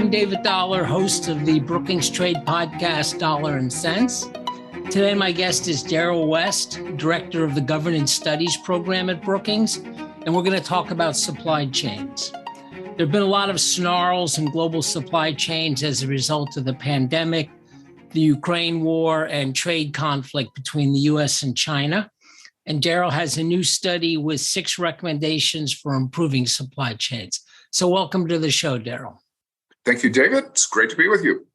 I'm David Dollar, host of the Brookings Trade podcast, Dollar and Cents. Today, my guest is Darrell West, director of the Governance Studies program at Brookings, and we're going to talk about supply chains. There have been a lot of snarls in global supply chains as a result of the pandemic, the Ukraine war, and trade conflict between the U.S. and China. And Darrell has a new study with 6 recommendations for improving supply chains. So welcome to the show, Darrell. Thank you, David. It's great to be with you.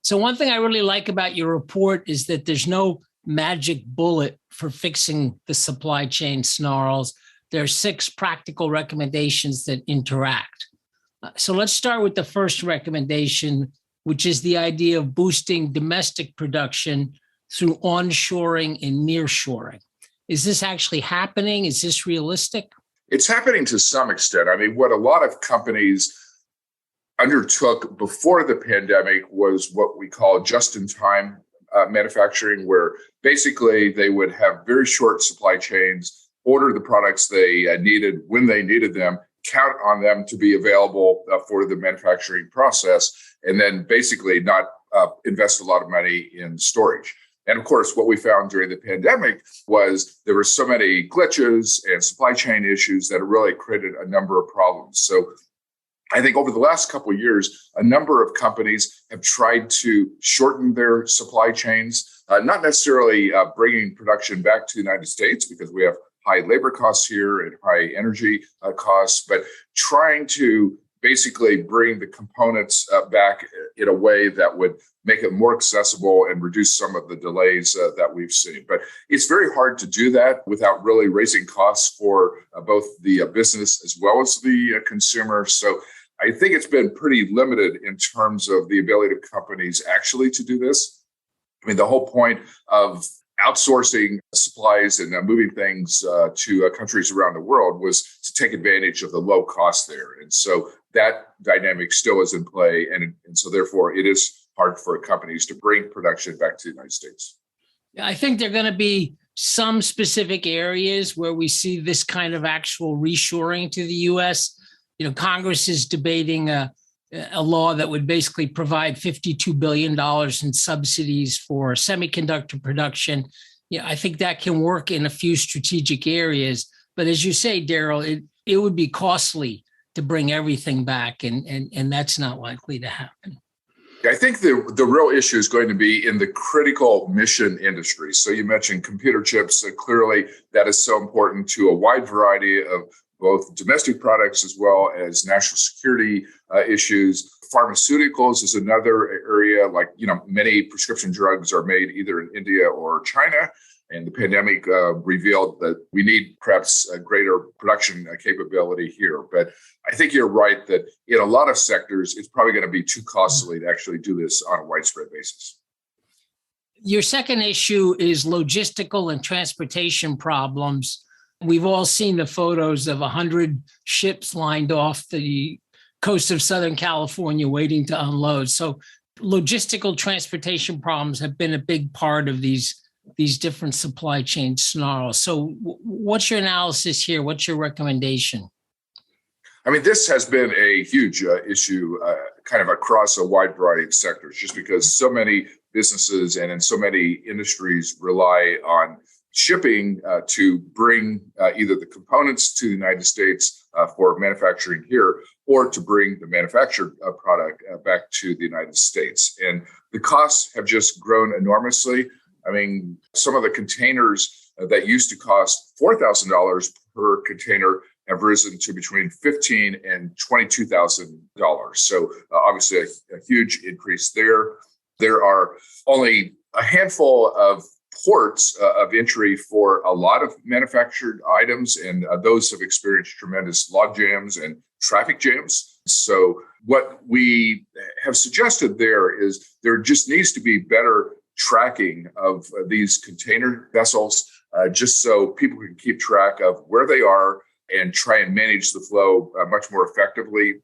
So one thing I really like about your report is that there's no magic bullet for fixing the supply chain snarls. There are 6 practical recommendations that interact. So let's start with the first recommendation, which is the idea of boosting domestic production through onshoring and nearshoring. Is this actually happening? Is this realistic? It's happening to some extent. I mean, what a lot of companies undertook before the pandemic was what we call just-in-time manufacturing, where basically they would have very short supply chains, order the products they needed when they needed them, count on them to be available for the manufacturing process, and then basically not invest a lot of money in storage. And of course, what we found during the pandemic was there were so many glitches and supply chain issues that really created a number of problems. So I think over the last couple of years, a number of companies have tried to shorten their supply chains, not necessarily bringing production back to the United States because we have high labor costs here and high energy costs, but trying to basically bring the components back in a way that would make it more accessible and reduce some of the delays that we've seen. But it's very hard to do that without really raising costs for both the business as well as the consumer. So I think it's been pretty limited in terms of the ability of companies actually to do this. I mean, the whole point of outsourcing supplies and moving things to countries around the world was to take advantage of the low cost there. And so that dynamic still is in play. And so therefore, it is hard for companies to bring production back to the United States. I think there are going to be some specific areas where we see this kind of actual reshoring to the U.S. You know, Congress is debating a law that would basically provide $52 billion in subsidies for semiconductor production. Yeah, I think that can work in a few strategic areas. But as you say, Darrell, it would be costly to bring everything back, and that's not likely to happen. I think the real issue is going to be in the critical mission industry. So you mentioned computer chips. Clearly, that is so important to a wide variety of both domestic products as well as national security issues. Pharmaceuticals is another area, like, many prescription drugs are made either in India or China. And the pandemic revealed that we need perhaps a greater production capability here. But I think you're right that in a lot of sectors, it's probably going to be too costly to actually do this on a widespread basis. Your second issue is logistical and transportation problems. We've all seen the photos of 100 ships lined off the coast of Southern California waiting to unload. So logistical transportation problems have been a big part of these different supply chain snarls. So what's your analysis here? What's your recommendation? I mean, this has been a huge issue kind of across a wide variety of sectors, just because so many businesses and in so many industries rely on shipping to bring either the components to the United States for manufacturing here, or to bring the manufactured product back to the United States. And the costs have just grown enormously. I mean, some of the containers that used to cost $4,000 per container have risen to between $15,000 and $22,000. So obviously a huge increase there. There are only a handful of ports of entry for a lot of manufactured items, and those have experienced tremendous log jams and traffic jams. So what we have suggested there is there just needs to be better tracking of these container vessels, just so people can keep track of where they are and try and manage the flow much more effectively.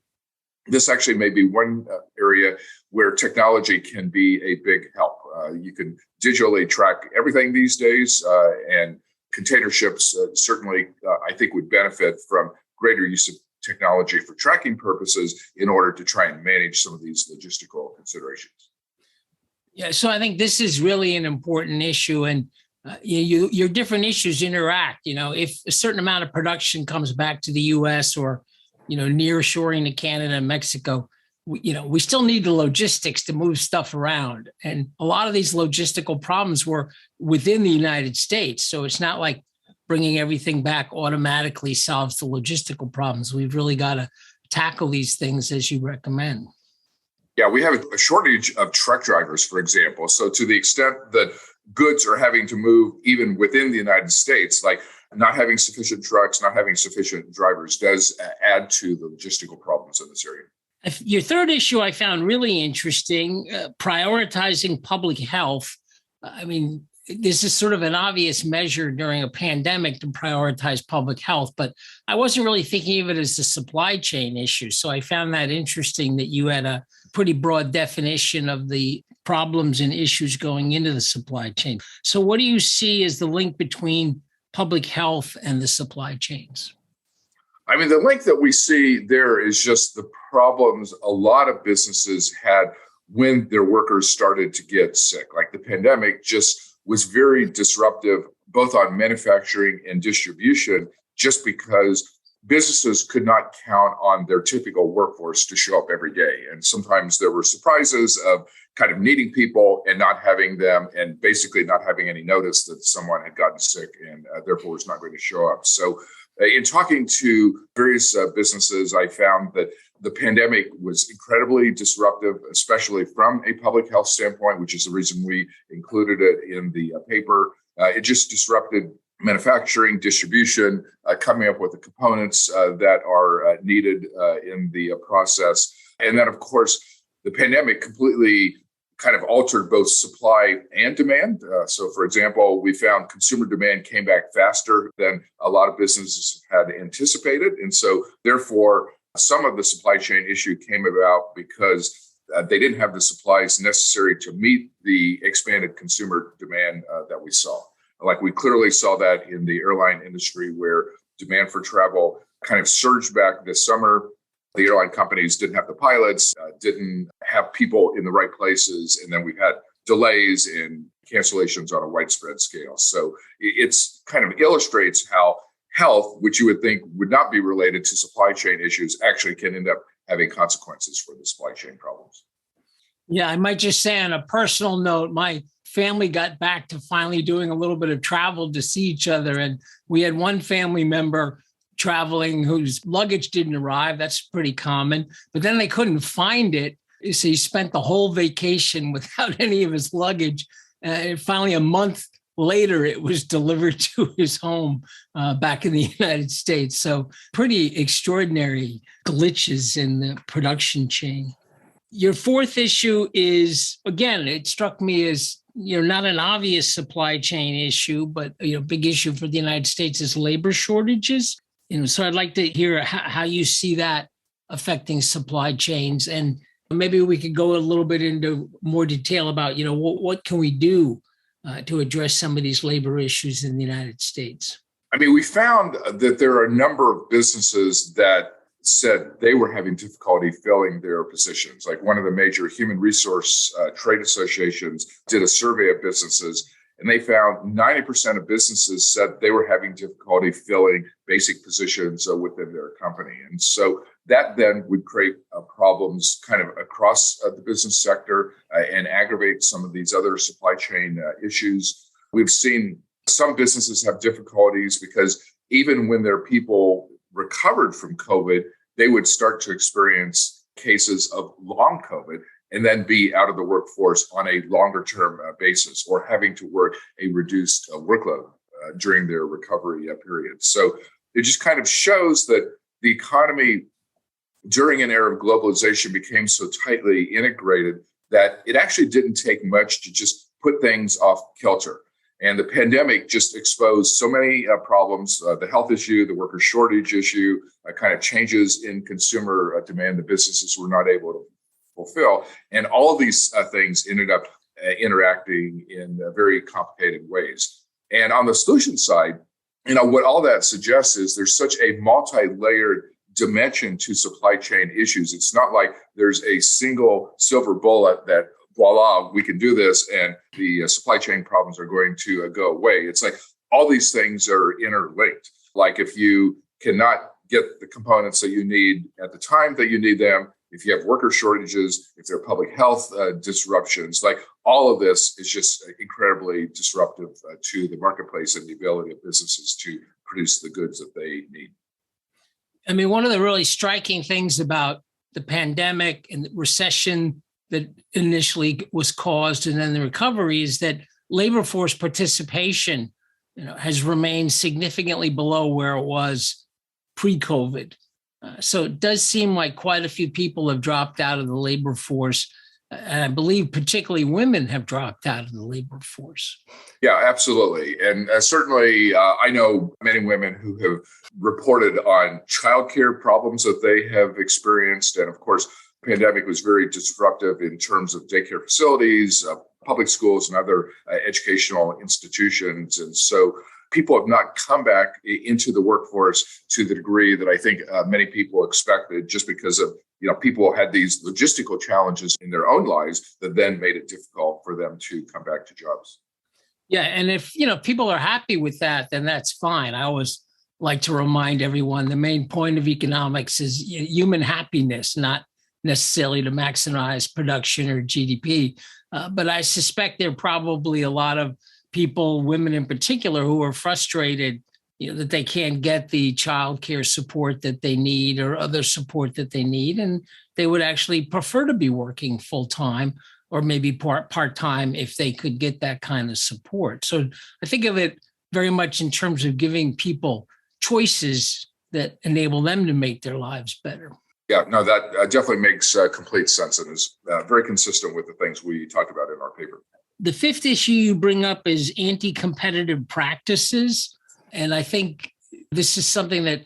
This actually may be one area where technology can be a big help. You can digitally track everything these days, and container ships certainly, I think, would benefit from greater use of technology for tracking purposes in order to try and manage some of these logistical considerations. Yeah, so I think this is really an important issue, and your different issues interact. If a certain amount of production comes back to the U.S. or nearshoring to Canada and Mexico, we still need the logistics to move stuff around, and a lot of these logistical problems were within the United States. So it's not like bringing everything back automatically solves the logistical problems. We've really got to tackle these things as you recommend. Yeah, we have a shortage of truck drivers, for example. So to the extent that goods are having to move even within the United States, like not having sufficient trucks, not having sufficient drivers does add to the logistical problems in this area. Your third issue I found really interesting, prioritizing public health. I mean, this is sort of an obvious measure during a pandemic to prioritize public health, but I wasn't really thinking of it as a supply chain issue. So I found that interesting that you had a pretty broad definition of the problems and issues going into the supply chain. So what do you see as the link between public health and the supply chains? I mean, the link that we see there is just the problems a lot of businesses had when their workers started to get sick. Like the pandemic just was very disruptive, both on manufacturing and distribution, just because businesses could not count on their typical workforce to show up every day. And sometimes there were surprises of kind of needing people and not having them, and basically not having any notice that someone had gotten sick and therefore was not going to show up. So in talking to various businesses, I found that the pandemic was incredibly disruptive, especially from a public health standpoint, which is the reason we included it in the paper. It just disrupted manufacturing, distribution, coming up with the components that are needed in the process. And then, of course, the pandemic completely kind of altered both supply and demand. So, for example, we found consumer demand came back faster than a lot of businesses had anticipated. And so, therefore, some of the supply chain issue came about because they didn't have the supplies necessary to meet the expanded consumer demand that we saw. Like we clearly saw that in the airline industry, where demand for travel kind of surged back this summer. The airline companies didn't have the pilots, didn't have people in the right places. And then we've had delays and cancellations on a widespread scale. So it's kind of illustrates how health, which you would think would not be related to supply chain issues, actually can end up having consequences for the supply chain problems. Yeah, I might just say on a personal note, my family got back to finally doing a little bit of travel to see each other. And we had one family member traveling whose luggage didn't arrive. That's pretty common. But then they couldn't find it. So he spent the whole vacation without any of his luggage. And finally, a month later, it was delivered to his home back in the United States. So pretty extraordinary glitches in the production chain. Your fourth issue is, again, it struck me as not an obvious supply chain issue, but big issue for the United States is labor shortages. So I'd like to hear how you see that affecting supply chains, and maybe we could go a little bit into more detail about what can we do to address some of these labor issues in the United States. I mean, we found that there are a number of businesses that said they were having difficulty filling their positions. Like one of the major human resource trade associations did a survey of businesses, and they found 90% of businesses said they were having difficulty filling basic positions within their company. And so that then would create problems kind of across the business sector and aggravate some of these other supply chain issues. We've seen some businesses have difficulties because even when their people recovered from COVID, they would start to experience cases of long COVID and then be out of the workforce on a longer term basis, or having to work a reduced workload during their recovery period. So it just kind of shows that the economy during an era of globalization became so tightly integrated that it actually didn't take much to just put things off kilter. And the pandemic just exposed so many problems, the health issue, the worker shortage issue, kind of changes in consumer demand the businesses were not able to fulfill. And all of these things ended up interacting in very complicated ways. And on the solution side, what all that suggests is there's such a multi-layered dimension to supply chain issues. It's not like there's a single silver bullet that voila, we can do this and the supply chain problems are going to go away. It's like all these things are interlinked. Like if you cannot get the components that you need at the time that you need them, if you have worker shortages, if there are public health disruptions, like all of this is just incredibly disruptive to the marketplace and the ability of businesses to produce the goods that they need. I mean, one of the really striking things about the pandemic and the recession that initially was caused and then the recovery is that labor force participation, has remained significantly below where it was pre-COVID. So it does seem like quite a few people have dropped out of the labor force. And I believe particularly women have dropped out of the labor force. Yeah, absolutely. And certainly I know many women who have reported on childcare problems that they have experienced. And of course, the pandemic was very disruptive in terms of daycare facilities, public schools, and other educational institutions. And so people have not come back into the workforce to the degree that I think many people expected, just because of, people had these logistical challenges in their own lives that then made it difficult for them to come back to jobs. Yeah. And if, people are happy with that, then that's fine. I always like to remind everyone the main point of economics is human happiness, not necessarily to maximize production or GDP. But I suspect there are probably a lot of people, women in particular, who are frustrated, that they can't get the childcare support that they need or other support that they need. And they would actually prefer to be working full time or maybe part time if they could get that kind of support. So I think of it very much in terms of giving people choices that enable them to make their lives better. Yeah, no, that definitely makes complete sense and is very consistent with the things we talked about in our paper. The fifth issue you bring up is anti-competitive practices. And I think this is something that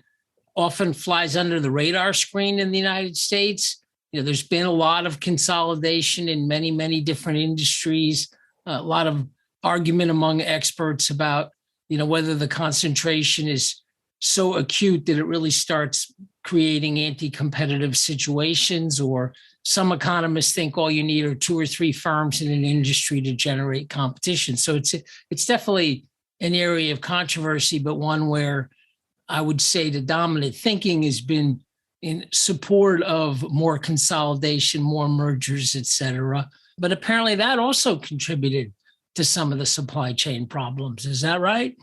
often flies under the radar screen in the United States. There's been a lot of consolidation in many, many different industries, a lot of argument among experts about, whether the concentration is so acute that it really starts creating anti-competitive situations, or some economists think all you need are 2 or 3 firms in an industry to generate competition. So it's definitely an area of controversy, but one where I would say the dominant thinking has been in support of more consolidation, more mergers, et cetera. But apparently that also contributed to some of the supply chain problems. Is that right?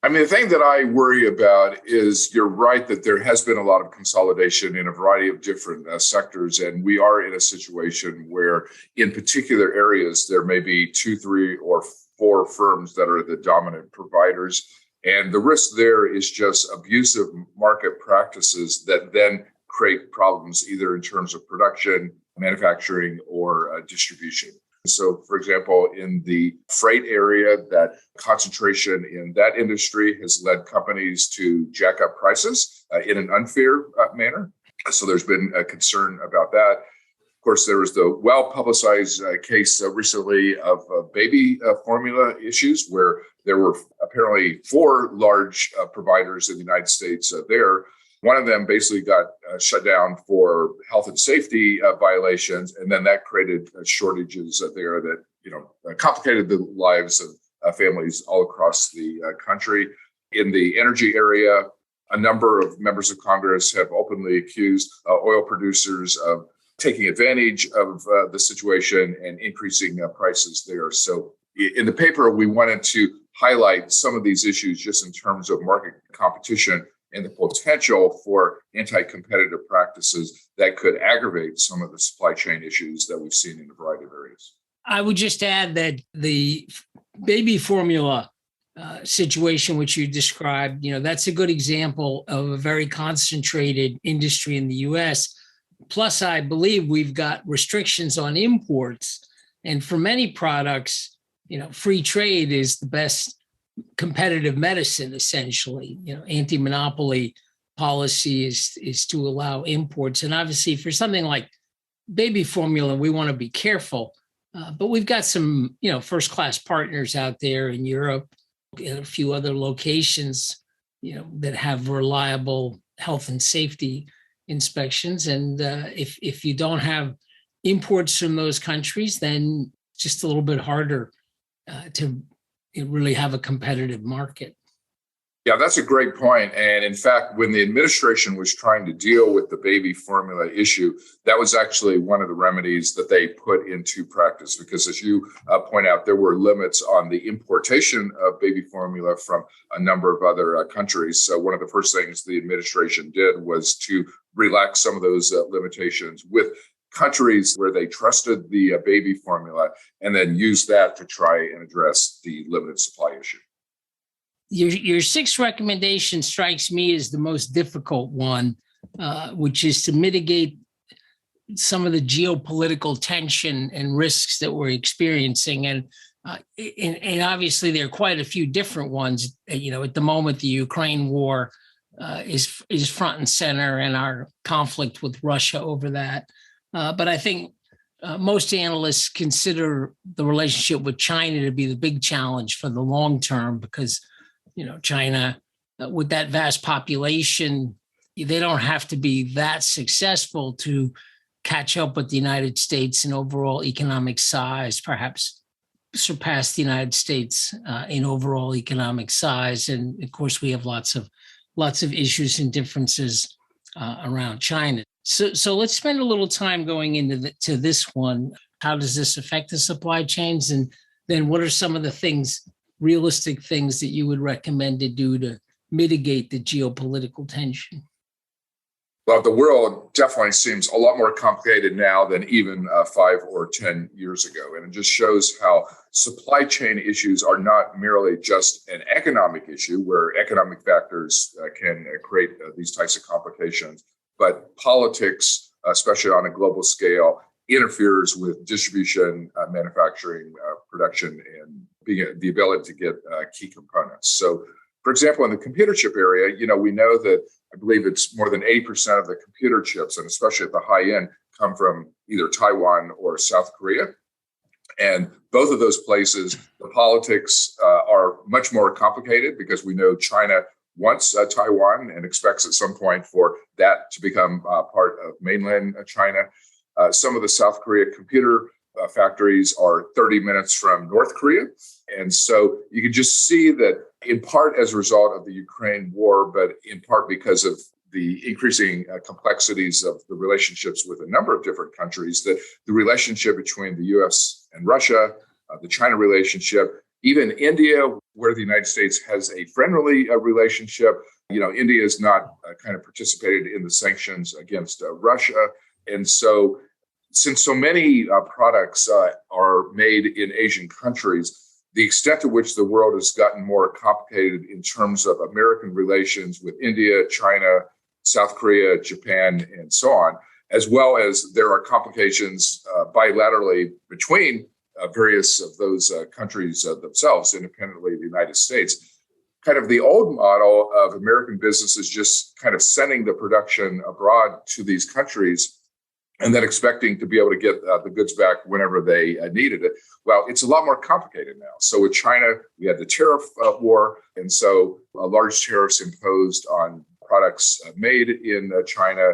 I mean, the thing that I worry about is you're right that there has been a lot of consolidation in a variety of different sectors. And we are in a situation where in particular areas, there may be 2, 3, or 4 firms that are the dominant providers. And the risk there is just abusive market practices that then create problems either in terms of production, manufacturing, or distribution. So, for example, in the freight area, that concentration in that industry has led companies to jack up prices in an unfair manner. So there's been a concern about that. Of course, there was the well-publicized case recently of baby formula issues, where there were apparently 4 large providers in the United States there. One of them basically got shut down for health and safety violations, and then that created shortages there that complicated the lives of families all across the country. In the energy area, a number of members of Congress have openly accused oil producers of taking advantage of the situation and increasing prices there. So in the paper, we wanted to highlight some of these issues just in terms of market competition and the potential for anti-competitive practices that could aggravate some of the supply chain issues that we've seen in a variety of areas. I would just add that the baby formula situation, which you described, that's a good example of a very concentrated industry in the U.S. Plus, I believe we've got restrictions on imports. And for many products, free trade is the best competitive medicine, essentially. Anti-monopoly policy is to allow imports. And obviously for something like baby formula, we want to be careful. But we've got some, first-class partners out there in Europe and a few other locations, that have reliable health and safety inspections. And if you don't have imports from those countries, then it's just a little bit harder to really have a competitive market. Yeah, that's a great point. And in fact, when the administration was trying to deal with the baby formula issue, that was actually one of the remedies that they put into practice. Because as you point out, there were limits on the importation of baby formula from a number of other countries. So one of the first things the administration did was to relax some of those limitations with countries where they trusted the baby formula, and then use that to try and address the limited supply issue. Your sixth recommendation strikes me as the most difficult one, which is to mitigate some of the geopolitical tension and risks that we're experiencing. And obviously there are quite a few different ones. At the moment, the Ukraine war is front and center, and our conflict with Russia over that. But I think most analysts consider the relationship with China to be the big challenge for the long term, because China, with that vast population, they don't have to be that successful to catch up with the United States in overall economic size, perhaps surpass the United States in overall economic size. And of course, we have lots of issues and differences around China. So let's spend a little time going into this one. How does this affect the supply chains? And then what are some of the realistic things that you would recommend to do to mitigate the geopolitical tension? Well, the world definitely seems a lot more complicated now than even 5 or 10 years ago. And it just shows how supply chain issues are not merely just an economic issue where economic factors can create these types of complications, but politics, especially on a global scale, interferes with distribution, manufacturing, production, and the ability to get key components. So, for example, in the computer chip area, we know that I believe it's more than 80% of the computer chips, and especially at the high end, come from either Taiwan or South Korea. And both of those places, the politics are much more complicated because we know China wants Taiwan and expects at some point for that to become part of mainland China. Some of the South Korea computer factories are 30 minutes from North Korea. And so you can just see that in part as a result of the Ukraine war, but in part because of the increasing complexities of the relationships with a number of different countries, that the relationship between the US and Russia, the China relationship, even India, where the United States has a friendly relationship, India has not kind of participated in the sanctions against Russia. And so since so many products are made in Asian countries, the extent to which the world has gotten more complicated in terms of American relations with India, China, South Korea, Japan, and so on, as well as there are complications bilaterally between various of those countries themselves, independently of the United States. Kind of the old model of American businesses just kind of sending the production abroad to these countries and then expecting to be able to get the goods back whenever they needed it. Well, it's a lot more complicated now. So with China, we had the tariff war, and so large tariffs imposed on products made in China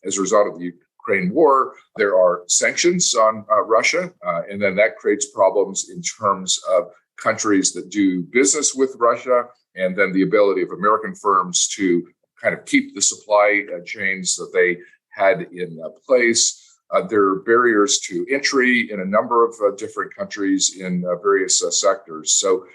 as a result of the Ukraine war. There are sanctions on Russia, and then that creates problems in terms of countries that do business with Russia, and then the ability of American firms to kind of keep the supply chains that they had in place. There are barriers to entry in a number of different countries in various sectors. So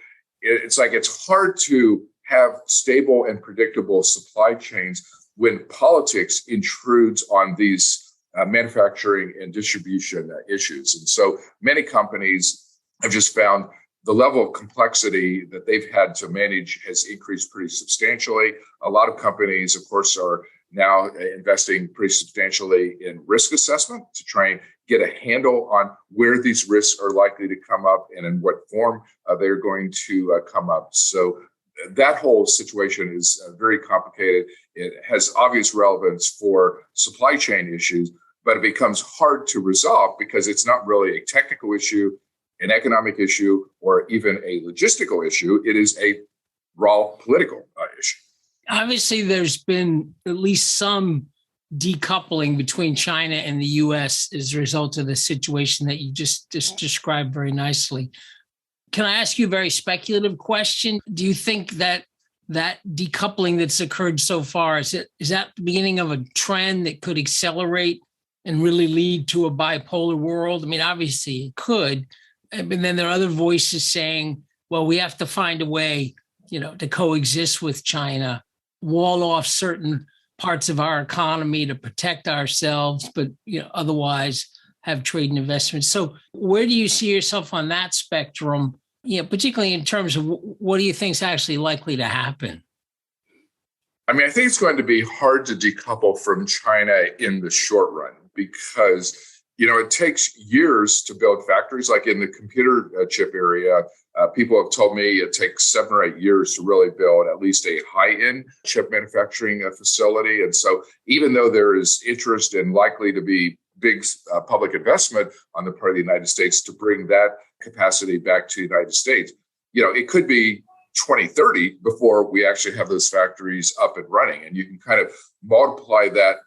it's hard to have stable and predictable supply chains when politics intrudes on these manufacturing and distribution issues. And so many companies have just found the level of complexity that they've had to manage has increased pretty substantially. A lot of companies, of course, are now investing pretty substantially in risk assessment to try and get a handle on where these risks are likely to come up and in what form they're going to come up. So that whole situation is very complicated. It has obvious relevance for supply chain issues, but it becomes hard to resolve because it's not really a technical issue, an economic issue, or even a logistical issue. It is a raw political issue. Obviously, there's been at least some decoupling between China and the U.S. as a result of the situation that you just described very nicely. Can I ask you a very speculative question? Do you think that decoupling that's occurred so far, is that the beginning of a trend that could accelerate and really lead to a bipolar world? I mean, obviously it could, but then there are other voices saying, well, we have to find a way, to coexist with China, wall off certain parts of our economy to protect ourselves, but otherwise have trade and investment. So where do you see yourself on that spectrum, particularly in terms of what do you think is actually likely to happen? I mean, I think it's going to be hard to decouple from China in the short run because, it takes years to build factories. Like in the computer chip area, people have told me it takes 7 or 8 years to really build at least a high-end chip manufacturing facility. And so even though there is interest and likely to be big public investment on the part of the United States to bring that capacity back to the United States, it could be 2030 before we actually have those factories up and running. And you can kind of multiply that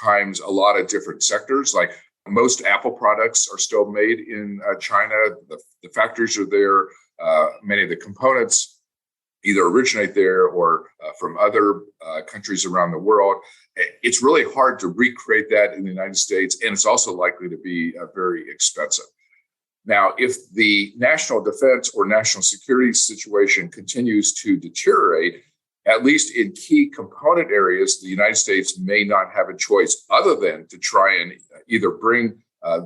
times a lot of different sectors. Like most Apple products are still made in China. The factories are there. Many of the components either originate there or from other countries around the world. It's really hard to recreate that in the United States, and it's also likely to be very expensive. Now, if the national defense or national security situation continues to deteriorate, at least in key component areas, the United States may not have a choice other than to try and either bring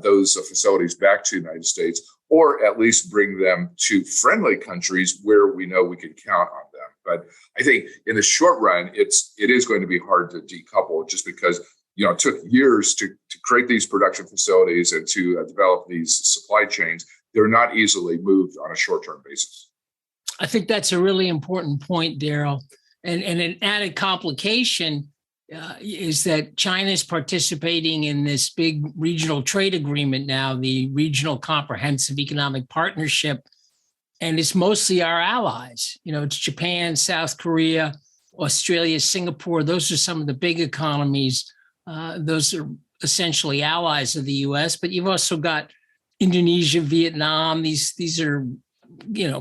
those facilities back to the United States or at least bring them to friendly countries where we know we can count on them. But I think in the short run, it is going to be hard to decouple just because it took years to create these production facilities and to develop these supply chains. They're not easily moved on a short-term basis. I think that's a really important point, Darrell. And an added complication is that China is participating in this big regional trade agreement now, the Regional Comprehensive Economic Partnership, and it's mostly our allies. It's Japan, South Korea, Australia, Singapore. Those are some of the big economies. Those are essentially allies of the U.S., but you've also got Indonesia, Vietnam. These are,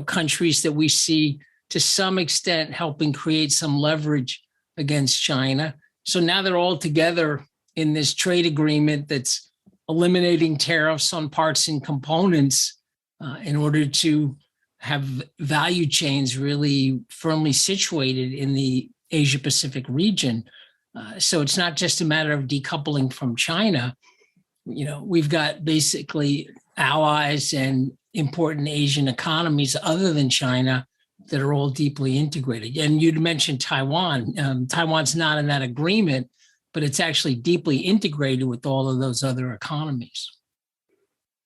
countries that we see to some extent helping create some leverage against China. So now they're all together in this trade agreement that's eliminating tariffs on parts and components in order to have value chains really firmly situated in the Asia-Pacific region. So it's not just a matter of decoupling from China. We've got basically allies and important Asian economies other than China that are all deeply integrated. And you'd mentioned Taiwan. Taiwan's not in that agreement, but it's actually deeply integrated with all of those other economies.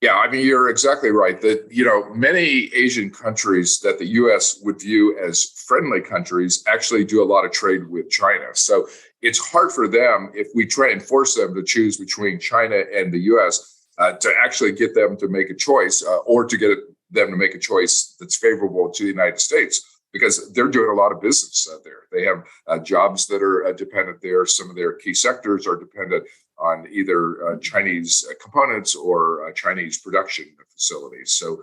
Yeah, I mean, you're exactly right that, many Asian countries that the U.S. would view as friendly countries actually do a lot of trade with China. So it's hard for them, if we try and force them to choose between China and the U.S., to actually get them to make a choice or to get them to make a choice that's favorable to the United States, because they're doing a lot of business there. They have jobs that are dependent there. Some of their key sectors are dependent on either Chinese components or Chinese production facilities. So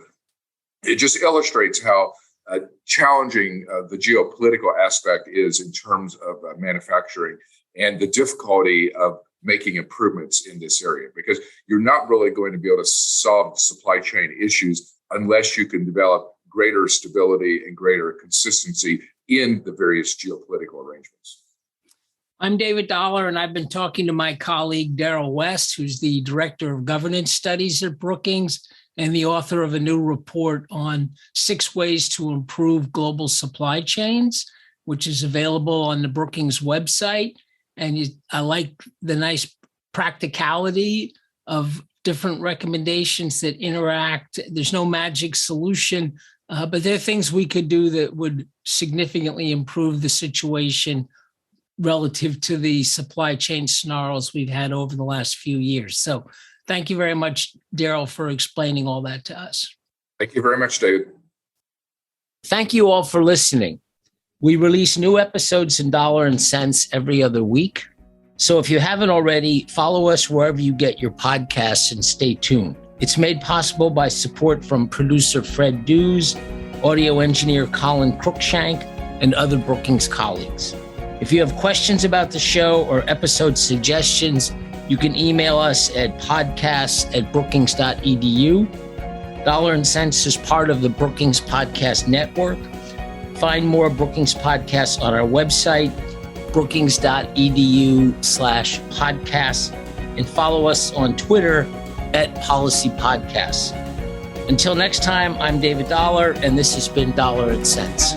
it just illustrates how challenging the geopolitical aspect is in terms of manufacturing and the difficulty of making improvements in this area, because you're not really going to be able to solve supply chain issues unless you can develop greater stability and greater consistency in the various geopolitical arrangements. I'm David Dollar, and I've been talking to my colleague, Darrell West, who's the Director of Governance Studies at Brookings and the author of a new report on 6 ways to improve global supply chains, which is available on the Brookings website. And I like the nice practicality of different recommendations that interact. There's no magic solution, but there are things we could do that would significantly improve the situation relative to the supply chain snarls we've had over the last few years. So thank you very much, Darrell, for explaining all that to us. Thank you very much, David. Thank you all for listening. We release new episodes in dollar and cents every other week. So if you haven't already, follow us wherever you get your podcasts and stay tuned. It's made possible by support from producer Fred Dews, audio engineer Colin Cruikshank, and other Brookings colleagues. If you have questions about the show or episode suggestions, you can email us at podcasts@brookings.edu. Dollar and Cents is part of the Brookings Podcast Network. Find more Brookings podcasts on our website, brookings.edu/podcasts, and follow us on Twitter @PolicyPodcasts. Until next time, I'm David Dollar, and this has been Dollar and Cents.